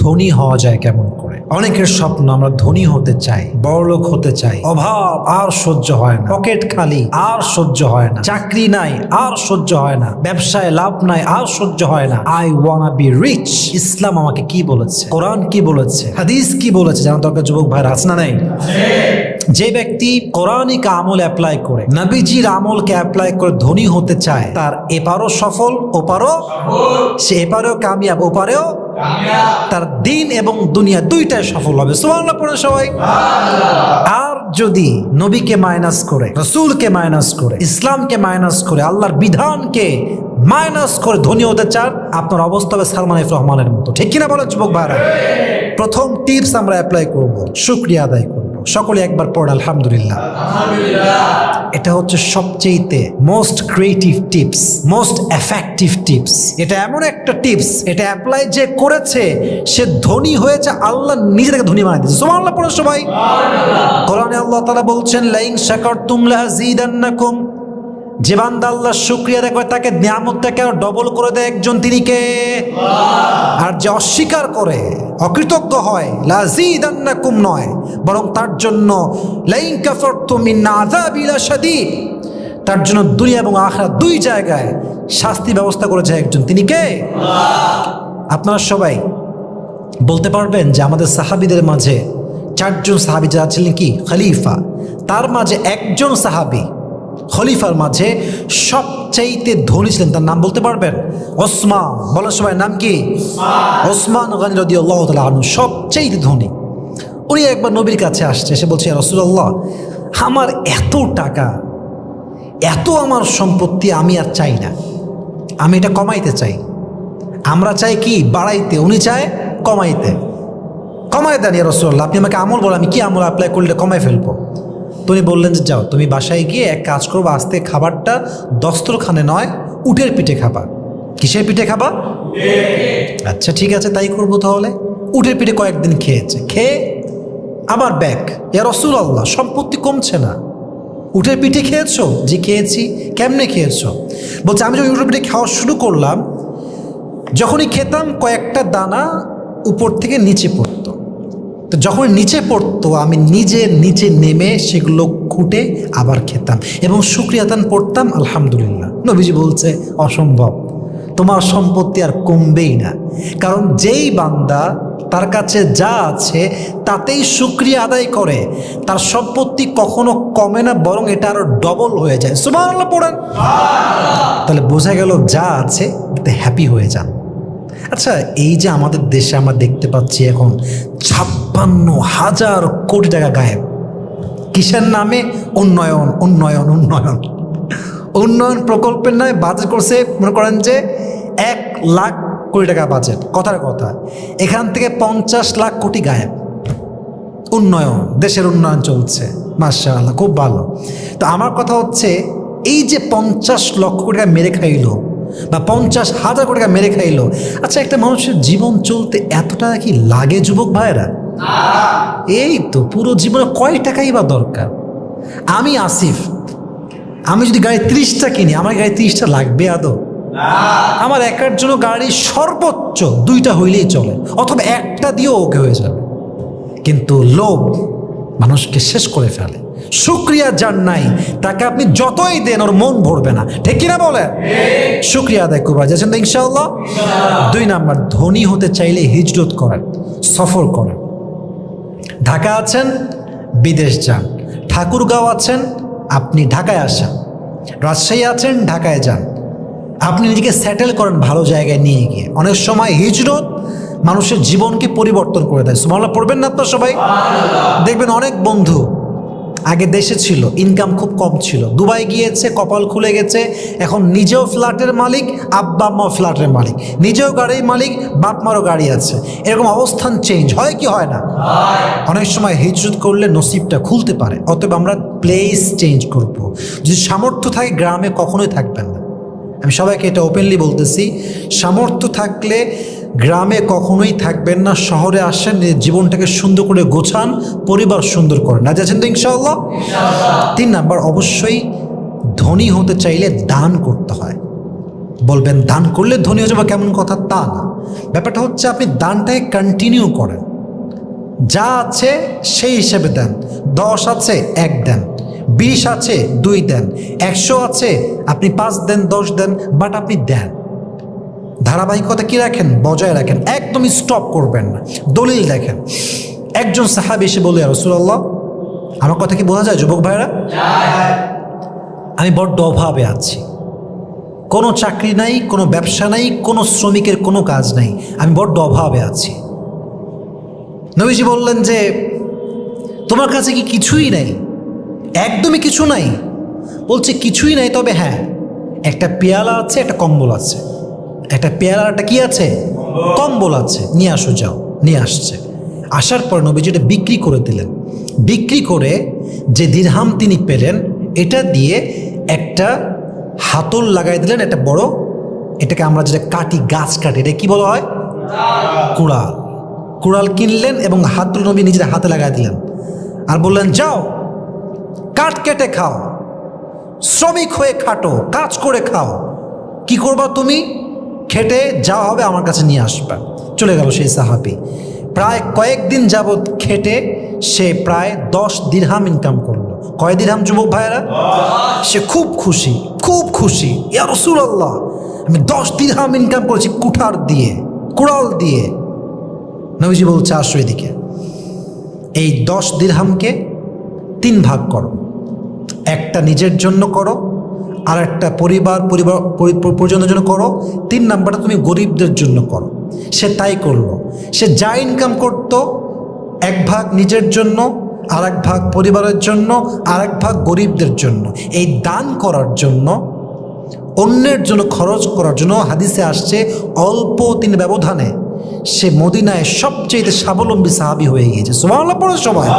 ধনী হওয়া যায় কেমন করে? অনেকের স্বপ্ন আমরা ধনী হতে চাই, বড়লোক হতে চাই, অভাব আর সহ্য হয় না, পকেট খালি আর সহ্য হয় না, চাকরি নাই আর সহ্য হয় না, ব্যবসায় লাভ নাই আর সহ্য হয় না। I wanna be rich. Islam আমাকে কি বলেছে, কোরআন কি বলেছে, হাদিস কি বলেছে জানা দরকার। যুবক ভাইরা আছে না নাই? যে ব্যক্তি কোরআনিক আমল অ্যাপ্লাই করে, নবীজির আমলকে অ্যাপ্লাই করে ধনী হতে চায়, তার এপারও সফল ওপারও সে এপারেও কামিয়াব ওপারেও তার দিন এবং দুনিয়া দুইটাই সফল হবে। সুবহানাল্লাহ পড়ে সবাই। আর যদি নবীকে মাইনাস করে, রাসূলকে মাইনাস করে, ইসলামকে মাইনাস করে, আল্লাহর বিধানকে মাইনাস করে ধনী হতে চান, আপনার অবস্থা হবে সালমান এফ রহমানের মতো। ঠিক কিনা বলেন যুবক ভাইরা? প্রথম টিপস আমরা অ্যাপ্লাই করব, শুকরিয়া আদায় করব। সকলে একবার পড় আলহামদুলিল্লাহ। এটা হচ্ছে সবচেয়ে most creative tips, most effective tips. এটা এমন একটা টিপস, এটা অ্যাপ্লাই যে করেছে সে ধনী হয়েছে, আল্লাহ নিজে থেকে ধনী বানিয়ে দিয়েছে। সুবহানাল্লাহ পড়ো সবাই। কোরআনে আল্লাহ তাআলা বলছেন, লাইন শাকারতুম লাযীদান্নাকুম। যে বান্দা আল্লাহর শুকরিয়া আদায় করে তাকে নিয়ামতটাকে আরো ডবল করে দেয় একজন, তিনি কে? আর যে অস্বীকার করে, অকৃতজ্ঞ হয়, লাযীদান্নাকুম নয়, বরং তার জন্য লাইন কাফারতুম মিন আযাবি লাশাদীদ, তার জন্য দুনিয়া এবং আখিরাত দুই জায়গায় শাস্তি ব্যবস্থা করেছে একজন, তিনি কে? আপনারা সবাই বলতে পারবেন যে আমাদের সাহাবীদের মাঝে চারজন সাহাবী যারা ছিলেন কি খলিফা, তার মাঝে একজন সাহাবী খলিফার মাঝে সবচাইতে ধনী ছিলেন, তার নাম বলতে পারবেন? ওসমান। বলো সবাই, নাম কি? ওসমান গনি রাদিয়াল্লাহু তাআলা আনহু, সবচাইতে ধনী। উনি একবার নবীর কাছে আসছে, এসে বলছে, ইয়া রাসূলুল্লাহ, আমার এত টাকা, এত আমার সম্পত্তি আমি আর চাই না, আমি এটা কমাইতে চাই। আমরা চাই কি বাড়াইতে, উনি চায় কমাইতে। কমাই দেন ইয়া রাসূলুল্লাহ, আপনি আমাকে আমল বলেন, আমি কি আমল অ্যাপ্লাই করলে কমাই ফেলবো? তুমি বললেন যে যাও, তুমি বাসায় গিয়ে এক কাজ করবো, আস্তে খাবারটা দস্তরখানে নয় উটের পিঠে খাবা। কিসের পিঠে খাবা? আচ্ছা ঠিক আছে, তাই করবো তাহলে। উটের পিঠে কয়েকদিন খেয়েছে, খেয়ে আবার ব্যাক। ইয়া রাসূলুল্লাহ, সম্পত্তি কমছে না, উটের পিঠে খেয়েছো? জি খেয়েছি। কেমনে খেয়েছো? বলছে, আমি যখন উটের পিঠে খাওয়া শুরু করলাম, যখনই খেতাম কয়েকটা দানা উপর থেকে নিচে পড়তো, তো যখন নিচে পড়তো আমি নিজে নিচে নেমে সেগুলো খুঁটে আবার খেতাম এবং শুকরিয়াতান পড়তাম আলহামদুলিল্লাহ। নবীজি বলছে, অসম্ভব, তোমার সম্পত্তি আর কমবেই না, কারণ যেই বান্দা তার কাছে যা আছে তাতেই শুকরিয়া আদায় করে, তার সম্পত্তি কখনো কমে না, বরং এটা আরো ডবল হয়ে যায়। সুবহানাল্লাহ পড়েন। তাহলে বোঝা গেল যা আছে তাতে হ্যাপি হয়ে যান। আচ্ছা, এই যে আমাদের দেশে আমরা দেখতে পাচ্ছি এখন 56,000 কোটি টাকা গায়েব, কিসের নামে? উন্নয়ন উন্নয়ন উন্নয়ন উন্নয়ন প্রকল্পের নামে বাজেট করছে, মনে করেন যে 1 লাখ কোটি টাকা বাজেট, কথার কথা, এখান থেকে 50 লাখ কোটি গায়েব। উন্নয়ন, দেশের উন্নয়ন চলছে, মাশাআল্লাহ, খুব ভালো। তো আমার কথা হচ্ছে, এই যে 50 লক্ষ কোটি টাকা মেরে খাইলো বা 50,000 কোটি টাকা মেরে খাইলো, আচ্ছা একটা মানুষের জীবন চলতে এত টাকা কি লাগে যুবক ভাইয়েরা? এই তো পুরো জীবনে কয় টাকাই বা দরকার? আমি আসিফ, আমি যদি গাড়ি 30টা কিনি, আমার গাড়ি 30টা লাগবে আদৌ? আমার একার জন্য গাড়ি সর্বোচ্চ 2টা হইলেই চলে, অথবা একটা দিয়েও ওকে হয়ে যাবে। কিন্তু লোভ মানুষকে শেষ করে ফেলে। শুকরিয়া যার নাই, তাকে আপনি যতই দেন ওর মন ভরবে না। ঠিক কিনা বলেন? শুকরিয়া আদায় করবা যাচ্ছেন তো ইনশাআল্লাহ। 2 নাম্বার, ধনী হতে চাইলে হিজরত করেন, সফর করেন। ঢাকা আছেন, বিদেশ যান। ঠাকুরগাঁও আছেন, আপনি ঢাকায় আসেন। রাজশাহী আছেন, ঢাকায় যান। আপনি নিজেকে সেটেল করেন ভালো জায়গায় নিয়ে গিয়ে। অনেক সময় হিজরত মানুষের জীবনকে পরিবর্তন করে দেয়। সুবহানাল্লাহ পড়বেন না তো সবাই? দেখবেন অনেক বন্ধু আগে দেশে ছিল, ইনকাম খুব কম ছিল, দুবাই গিয়েছে, কপাল খুলে গেছে, এখন নিজেও ফ্ল্যাটের মালিক, আব্বা আম্মাও ফ্ল্যাটের মালিক, নিজেও গাড়ির মালিক, বাপ মারও গাড়ি আছে। এরকম অবস্থান চেঞ্জ হয় কি হয় না? অনেক সময় হিজরত করলে নসিবটা খুলতে পারে। অতএব আমরা প্লেস চেঞ্জ করব। যদি সামর্থ্য থাকে গ্রামে কখনোই থাকবেন না। আমি সবাইকে এটা ওপেনলি বলতেছি, সামর্থ্য থাকলে গ্রামে কখনোই থাকবেন না, শহরে আসেন, জীবনটাকে সুন্দর করে গোছান, পরিবার সুন্দর করেন। না যাচ্ছেন তো ইনশাআল্লাহ? 3 নাম্বার, অবশ্যই ধনী হতে চাইলে দান করতে হয়। বলবেন দান করলে ধনী হয়ে যাবো কেমন কথা, তা না। ব্যাপারটা হচ্ছে আপনি দানটাকে কন্টিনিউ করেন, যা আছে সেই হিসেবে দেন। 10 আছে 1 দেন, 20 আছে 2 দেন, 100 আছে আপনি 5 দেন, 10 দেন, বাট আপনি দেন। ধারাবাহিকতা কি রাখেন? বজায় রাখেন, একদমই স্টপ করবেন না। দলিল দেখেন, একজন সাহাবী এসে বলে, রাসূলুল্লাহ, আমার কথা কি বোঝা যায় যুবক ভাইরা? আমি বড্ড অভাবে আছি, কোনো চাকরি নাই, কোনো ব্যবসা নাই, কোনো শ্রমিকের কোনো কাজ নাই, আমি বড্ড অভাবে আছি। নবীজি বললেন যে তোমার কাছে কি কিছুই নাই? একদমই কিছু নাই? বলছে কিছুই নাই, তবে হ্যাঁ একটা পেয়ালা আছে, একটা কম্বল আছে। একটা পেয়ালা, একটা কি আছে? কম্বল আছে, নিয়ে আসো, যাও। নিয়ে আসছে। আসার পর নবীজি এটা বিক্রি করে দিলেন। বিক্রি করে যে দিরহাম তিনি পেলেন, এটা দিয়ে একটা হাতল লাগাই দিলেন, একটা বড়, এটাকে আমরা যেটা কাটি, গাছ কাটি, এটা কি বলা হয়? কুড়াল। কুড়াল কিনলেন এবং হাতল নবী নিজের হাতে লাগাই দিলেন আর বললেন, যাও কাঠ কেটে খাও, শ্রমিক হয়ে খাটো, কাজ করে খাও। কি করবা তুমি? খেটে যা হবে আমার কাছে নিয়ে আসবা। চলে গেল সেই সাহাবী। প্রায় কয়েকদিন যাবৎ খেটে সে প্রায় 10 দিরহাম ইনকাম করলো। কয় দিরহাম যুবক ভাইয়েরা? সে খুব খুশি, খুব খুশি। ইয়া রাসূলুল্লাহ, আমি 10 দিরহাম ইনকাম করেছি কুঠার দিয়ে, কুড়াল দিয়ে। নবীজি বলছে, আসো এদিকে। এই 10 দিরহামকে 3 ভাগ করো, একটা নিজের জন্য করো, আর একটা পরিজনের জন্য করো, 3 নাম্বারটা তুমি গরিবদের জন্য করো। সে তাই করলো। সে যা ইনকাম করতো 1 ভাগ নিজের জন্য, আর 1 ভাগ পরিবারের জন্য, আর 1 ভাগ গরিবদের জন্য। এই দান করার জন্য, অন্যের জন্য খরচ করার জন্য হাদিসে আসছে অল্প দিন ব্যবধানে সে মদিনায় সবচেয়ে স্বাবলম্বী সাহাবী হয়ে গিয়েছে। সুবহানাল্লাহ পড়ো সবাই।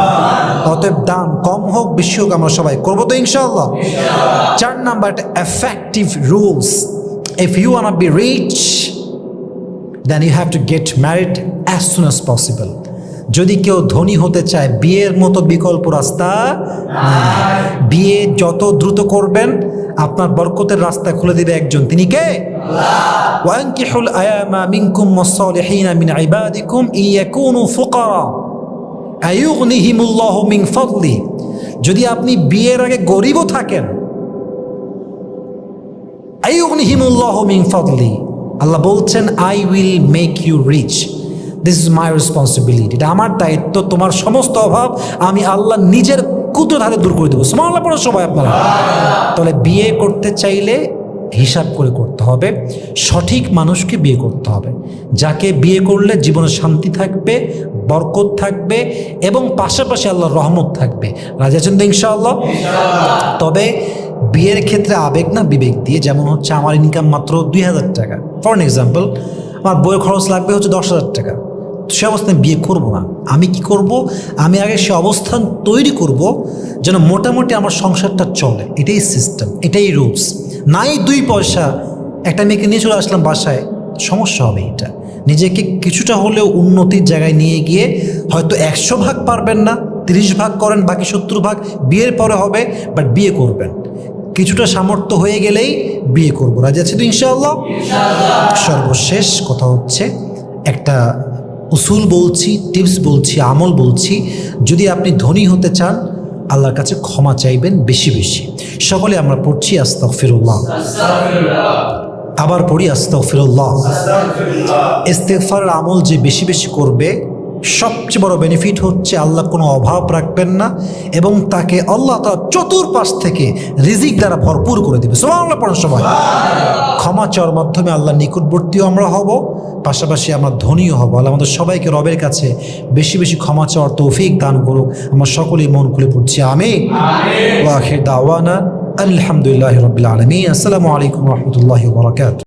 অতএব দান কম হোক বেশি হোক আমরা সবাই করবো তো ইনশাআল্লাহ। 4 number, effective rules. If you want to be rich, then you have to get married as soon as possible. যদি কেউ ধনী হতে চায়, বিয়ের মতো বিকল্প রাস্তা নাই। বিয়ে যত দ্রুত করবেন আপনার বরকতের রাস্তা খুলে দিবে একজন, তিনি কে? আল্লাহ। ওয়ানকিহুল আয়ামা মিনকুম ওয়াস-সালিহিনা মিন ইবাদিকুম ইয়াকুনু ফুকারা আয়ুগনিহিমুল্লাহু মিন ফাদলি। যদি আপনি বিয়ের আগে গরিবও থাকেন, আয়ুগনিহিমুল্লাহু মিন ফাদলি, আল্লাহ বলছেন I will make you rich. This is my responsibility. এটা আমার দায়িত্ব, তোমার সমস্ত অভাব আমি আল্লাহ নিজের কুদরত হাতে দূর করে দেবো। সুবহানাল্লাহ পড়ো সবাই আপনারা। তাহলে বিয়ে করতে চাইলে হিসাব করে করতে হবে, সঠিক মানুষকে বিয়ে করতে হবে, যাকে বিয়ে করলে জীবনে শান্তি থাকবে, বরকত থাকবে এবং পাশাপাশি আল্লাহর রহমত থাকবে। রাজি আছেন তো ইনশাআল্লাহ? তবে বিয়ের ক্ষেত্রে আবেগ না বিবেক দিয়ে। যেমন হচ্ছে আমার ইনকাম মাত্র 2000 টাকা, ফর এক্সাম্পল, আমার বইয়ের খরচ লাগবে হচ্ছে 10,000 টাকা, সে অবস্থায় বিয়ে করব না। আমি কি করব? আমি আগে সে অবস্থান তৈরি করব যেন মোটামুটি আমার সংসারটা চলে। এটাই সিস্টেম, এটাই রুলস। নাই 2 পয়সা একটা মেয়েকে নিয়ে চলে আসলাম বাসায়, সমস্যা হবে। এটা নিজেকে কিছুটা হলেও উন্নতির জায়গায় নিয়ে গিয়ে, হয়তো 100 ভাগ পারবেন না, 30 ভাগ করেন, বাকি 70 ভাগ বিয়ের পরে হবে, বাট বিয়ে করবেন। কিছুটা সামর্থ্য হয়ে গেলেই বিয়ে করবো। রাজি আছে তো ইনশাআল্লাহ? সর্বশেষ কথা হচ্ছে, একটা উসুল বলছি, টিপস বলছি, আমল বলছি। যদি আপনি ধনী হতে চান, আল্লাহর কাছে ক্ষমা চাইবেন বেশি বেশি। সকলে আমরা পড়ছি আস্তাগফিরুল্লাহ, আবার পড়ি আস্তাগফিরুল্লাহ। ইস্তেগফারের আমল যে বেশি বেশি করবে, সবচেয়ে বড় বেনিফিট হচ্ছে আল্লাহ কোনো অভাব রাখবেন না এবং তাকে আল্লাহ তাআলা চতুর্পাশ থেকে রিজিক দ্বারা ভরপুর করে দেবে। সুবহানাল্লাহ পড়ার সময় ক্ষমা চাওয়ার মাধ্যমে আল্লাহ নিকটবর্তীও আমরা হব, পাশাপাশি আমরা ধনীও হব। আল্লাহ আমাদের সবাইকে রবের কাছে বেশি বেশি ক্ষমা চাওয়ার তৌফিক দান করুক। আমরা সকলেই মন খুলে পড়ছি আমিন। ওয়া আখির দাওয়ানা আলহামদুলিল্লাহি রাব্বিল আলামিন। আসসালামু আলাইকুম ওয়া রাহমাতুল্লাহি ওয়া বারাকাতুহু।